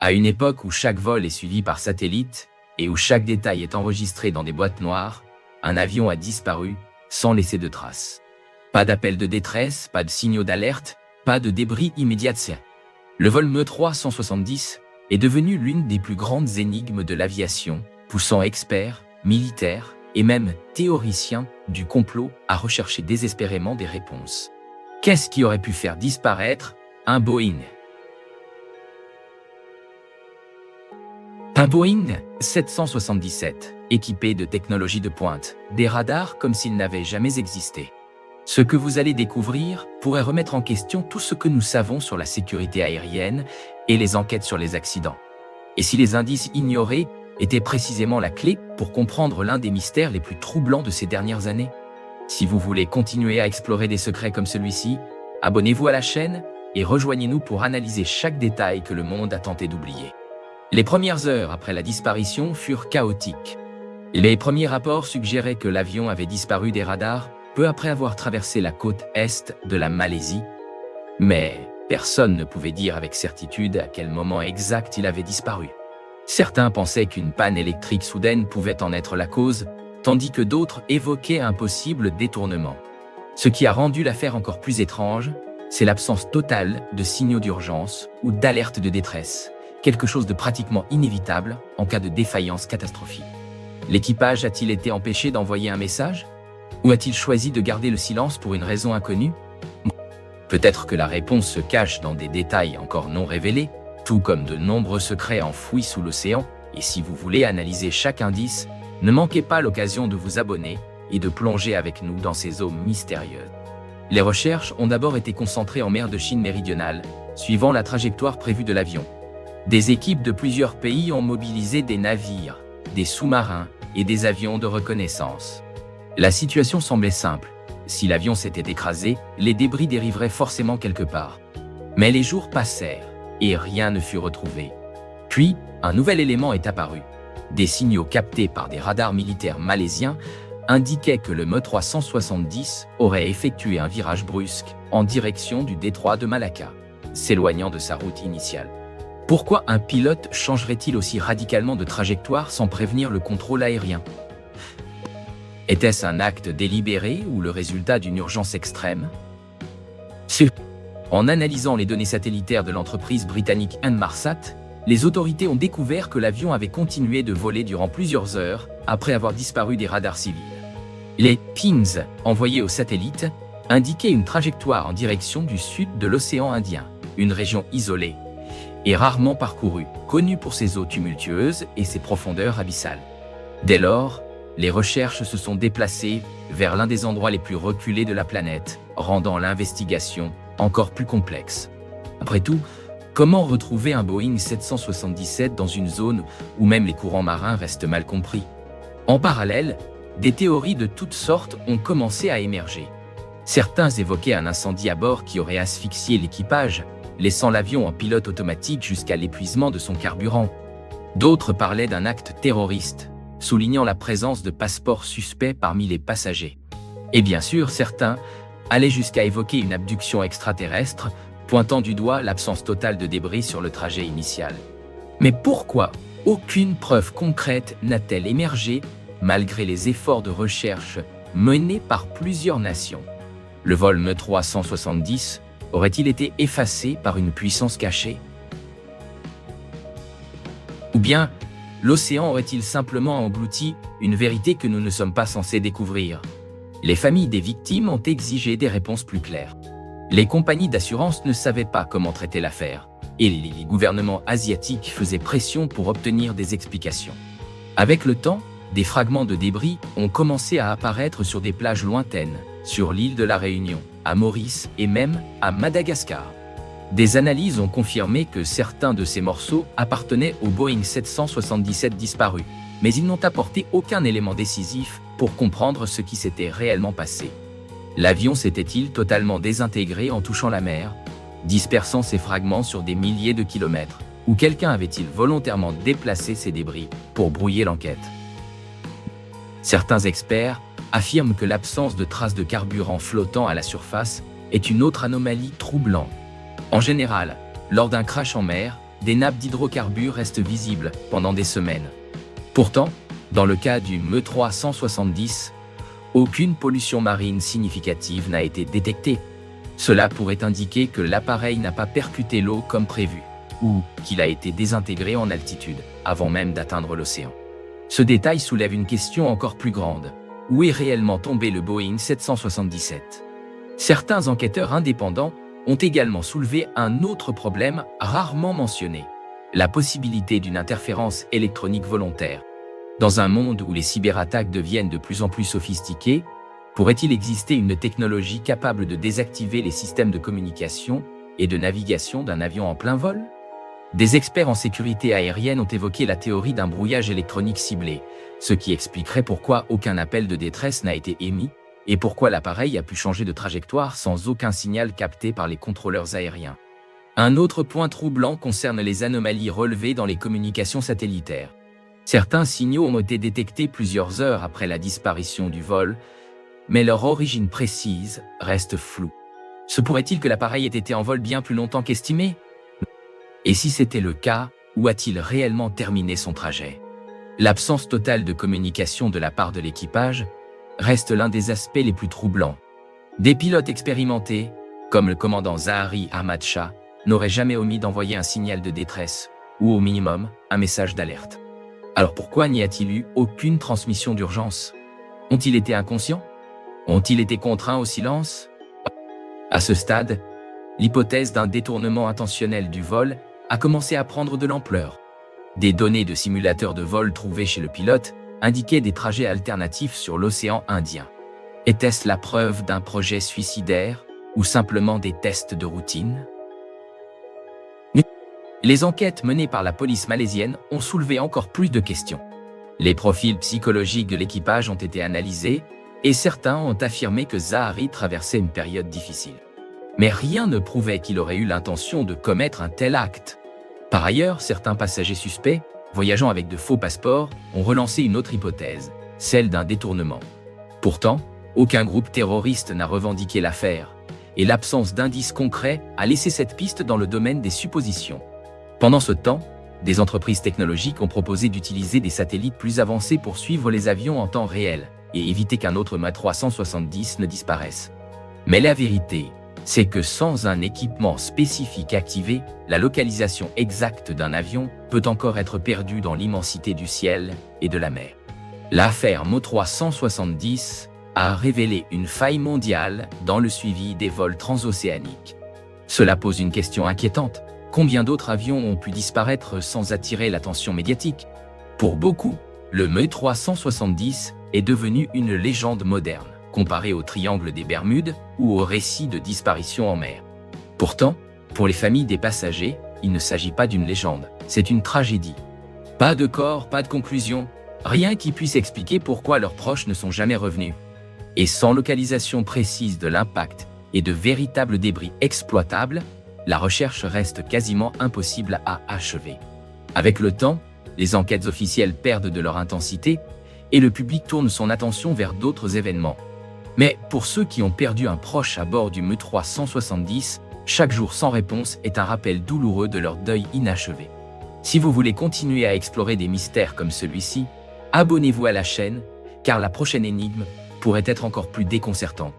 À une époque où chaque vol est suivi par satellite et où chaque détail est enregistré dans des boîtes noires, un avion a disparu sans laisser de traces. Pas d'appel de détresse, pas de signaux d'alerte, pas de débris immédiats. Le vol Me-370 est devenu l'une des plus grandes énigmes de l'aviation, poussant experts, militaires et même théoriciens du complot à rechercher désespérément des réponses. Qu'est-ce qui aurait pu faire disparaître un Boeing ? Un Boeing 777, équipé de technologies de pointe, des radars comme s'ils n'avaient jamais existé. Ce que vous allez découvrir pourrait remettre en question tout ce que nous savons sur la sécurité aérienne et les enquêtes sur les accidents. Et si les indices ignorés étaient précisément la clé pour comprendre l'un des mystères les plus troublants de ces dernières années? Si vous voulez continuer à explorer des secrets comme celui-ci, abonnez-vous à la chaîne et rejoignez-nous pour analyser chaque détail que le monde a tenté d'oublier. Les premières heures après la disparition furent chaotiques. Les premiers rapports suggéraient que l'avion avait disparu des radars peu après avoir traversé la côte est de la Malaisie. Mais personne ne pouvait dire avec certitude à quel moment exact il avait disparu. Certains pensaient qu'une panne électrique soudaine pouvait en être la cause, tandis que d'autres évoquaient un possible détournement. Ce qui a rendu l'affaire encore plus étrange, c'est l'absence totale de signaux d'urgence ou d'alerte de détresse, quelque chose de pratiquement inévitable en cas de défaillance catastrophique. L'équipage a-t-il été empêché d'envoyer un message ? Ou a-t-il choisi de garder le silence pour une raison inconnue ? Peut-être que la réponse se cache dans des détails encore non révélés, tout comme de nombreux secrets enfouis sous l'océan, et si vous voulez analyser chaque indice, ne manquez pas l'occasion de vous abonner et de plonger avec nous dans ces eaux mystérieuses. Les recherches ont d'abord été concentrées en mer de Chine méridionale, suivant la trajectoire prévue de l'avion. Des équipes de plusieurs pays ont mobilisé des navires, des sous-marins et des avions de reconnaissance. La situation semblait simple. Si l'avion s'était écrasé, les débris dériveraient forcément quelque part. Mais les jours passèrent et rien ne fut retrouvé. Puis, un nouvel élément est apparu. Des signaux captés par des radars militaires malaisiens indiquaient que le Me-370 aurait effectué un virage brusque en direction du détroit de Malacca, s'éloignant de sa route initiale. Pourquoi un pilote changerait-il aussi radicalement de trajectoire sans prévenir le contrôle aérien ? Était-ce un acte délibéré ou le résultat d'une urgence extrême ? En analysant les données satellitaires de l'entreprise britannique Inmarsat, les autorités ont découvert que l'avion avait continué de voler durant plusieurs heures après avoir disparu des radars civils. Les pings envoyés au satellite indiquaient une trajectoire en direction du sud de l'océan Indien, une région isolée et rarement parcourue, connue pour ses eaux tumultueuses et ses profondeurs abyssales. Dès lors, les recherches se sont déplacées vers l'un des endroits les plus reculés de la planète, rendant l'investigation encore plus complexe. Après tout, comment retrouver un Boeing 777 dans une zone où même les courants marins restent mal compris ? En parallèle, des théories de toutes sortes ont commencé à émerger. Certains évoquaient un incendie à bord qui aurait asphyxié l'équipage, laissant l'avion en pilote automatique jusqu'à l'épuisement de son carburant. D'autres parlaient d'un acte terroriste, soulignant la présence de passeports suspects parmi les passagers. Et bien sûr, certains allaient jusqu'à évoquer une abduction extraterrestre, pointant du doigt l'absence totale de débris sur le trajet initial. Mais pourquoi aucune preuve concrète n'a-t-elle émergé malgré les efforts de recherche menés par plusieurs nations ? Le vol Me-370 aurait-il été effacé par une puissance cachée ? Ou bien, l'océan aurait-il simplement englouti une vérité que nous ne sommes pas censés découvrir ? Les familles des victimes ont exigé des réponses plus claires. Les compagnies d'assurance ne savaient pas comment traiter l'affaire, et les gouvernements asiatiques faisaient pression pour obtenir des explications. Avec le temps, des fragments de débris ont commencé à apparaître sur des plages lointaines, sur l'île de la Réunion, à Maurice et même à Madagascar. Des analyses ont confirmé que certains de ces morceaux appartenaient au Boeing 777 disparu, mais ils n'ont apporté aucun élément décisif pour comprendre ce qui s'était réellement passé. L'avion s'était-il totalement désintégré en touchant la mer, dispersant ses fragments sur des milliers de kilomètres, ou quelqu'un avait-il volontairement déplacé ces débris pour brouiller l'enquête ? Certains experts affirment que l'absence de traces de carburant flottant à la surface est une autre anomalie troublante. En général, lors d'un crash en mer, des nappes d'hydrocarbures restent visibles pendant des semaines. Pourtant, dans le cas du ME370, aucune pollution marine significative n'a été détectée. Cela pourrait indiquer que l'appareil n'a pas percuté l'eau comme prévu, ou qu'il a été désintégré en altitude, avant même d'atteindre l'océan. Ce détail soulève une question encore plus grande. Où est réellement tombé le Boeing 777 ? Certains enquêteurs indépendants ont également soulevé un autre problème rarement mentionné, la possibilité d'une interférence électronique volontaire. Dans un monde où les cyberattaques deviennent de plus en plus sophistiquées, pourrait-il exister une technologie capable de désactiver les systèmes de communication et de navigation d'un avion en plein vol ? Des experts en sécurité aérienne ont évoqué la théorie d'un brouillage électronique ciblé, ce qui expliquerait pourquoi aucun appel de détresse n'a été émis et pourquoi l'appareil a pu changer de trajectoire sans aucun signal capté par les contrôleurs aériens. Un autre point troublant concerne les anomalies relevées dans les communications satellitaires. Certains signaux ont été détectés plusieurs heures après la disparition du vol, mais leur origine précise reste floue. Se pourrait-il que l'appareil ait été en vol bien plus longtemps qu'estimé ? Et si c'était le cas, où a-t-il réellement terminé son trajet ? L'absence totale de communication de la part de l'équipage reste l'un des aspects les plus troublants. Des pilotes expérimentés, comme le commandant Zahari Ahmad Shah, n'auraient jamais omis d'envoyer un signal de détresse, ou au minimum, un message d'alerte. Alors pourquoi n'y a-t-il eu aucune transmission d'urgence ? Ont-ils été inconscients ? Ont-ils été contraints au silence ? À ce stade, l'hypothèse d'un détournement intentionnel du vol a commencé à prendre de l'ampleur. Des données de simulateurs de vol trouvées chez le pilote indiquaient des trajets alternatifs sur l'océan Indien. Était-ce la preuve d'un projet suicidaire ou simplement des tests de routine ? Les enquêtes menées par la police malaisienne ont soulevé encore plus de questions. Les profils psychologiques de l'équipage ont été analysés et certains ont affirmé que Zahari traversait une période difficile. Mais rien ne prouvait qu'il aurait eu l'intention de commettre un tel acte. Par ailleurs, certains passagers suspects, voyageant avec de faux passeports, ont relancé une autre hypothèse, celle d'un détournement. Pourtant, aucun groupe terroriste n'a revendiqué l'affaire, et l'absence d'indices concrets a laissé cette piste dans le domaine des suppositions. Pendant ce temps, des entreprises technologiques ont proposé d'utiliser des satellites plus avancés pour suivre les avions en temps réel et éviter qu'un autre ME370 ne disparaisse. Mais la vérité, c'est que sans un équipement spécifique activé, la localisation exacte d'un avion peut encore être perdue dans l'immensité du ciel et de la mer. L'affaire ME370 a révélé une faille mondiale dans le suivi des vols transocéaniques. Cela pose une question inquiétante. Combien d'autres avions ont pu disparaître sans attirer l'attention médiatique ? Pour beaucoup, le ME370 est devenu une légende moderne, comparée au triangle des Bermudes ou au récit de disparition en mer. Pourtant, pour les familles des passagers, il ne s'agit pas d'une légende, c'est une tragédie. Pas de corps, pas de conclusion, rien qui puisse expliquer pourquoi leurs proches ne sont jamais revenus. Et sans localisation précise de l'impact et de véritables débris exploitables, la recherche reste quasiment impossible à achever. Avec le temps, les enquêtes officielles perdent de leur intensité et le public tourne son attention vers d'autres événements. Mais pour ceux qui ont perdu un proche à bord du ME370, chaque jour sans réponse est un rappel douloureux de leur deuil inachevé. Si vous voulez continuer à explorer des mystères comme celui-ci, abonnez-vous à la chaîne, car la prochaine énigme pourrait être encore plus déconcertante.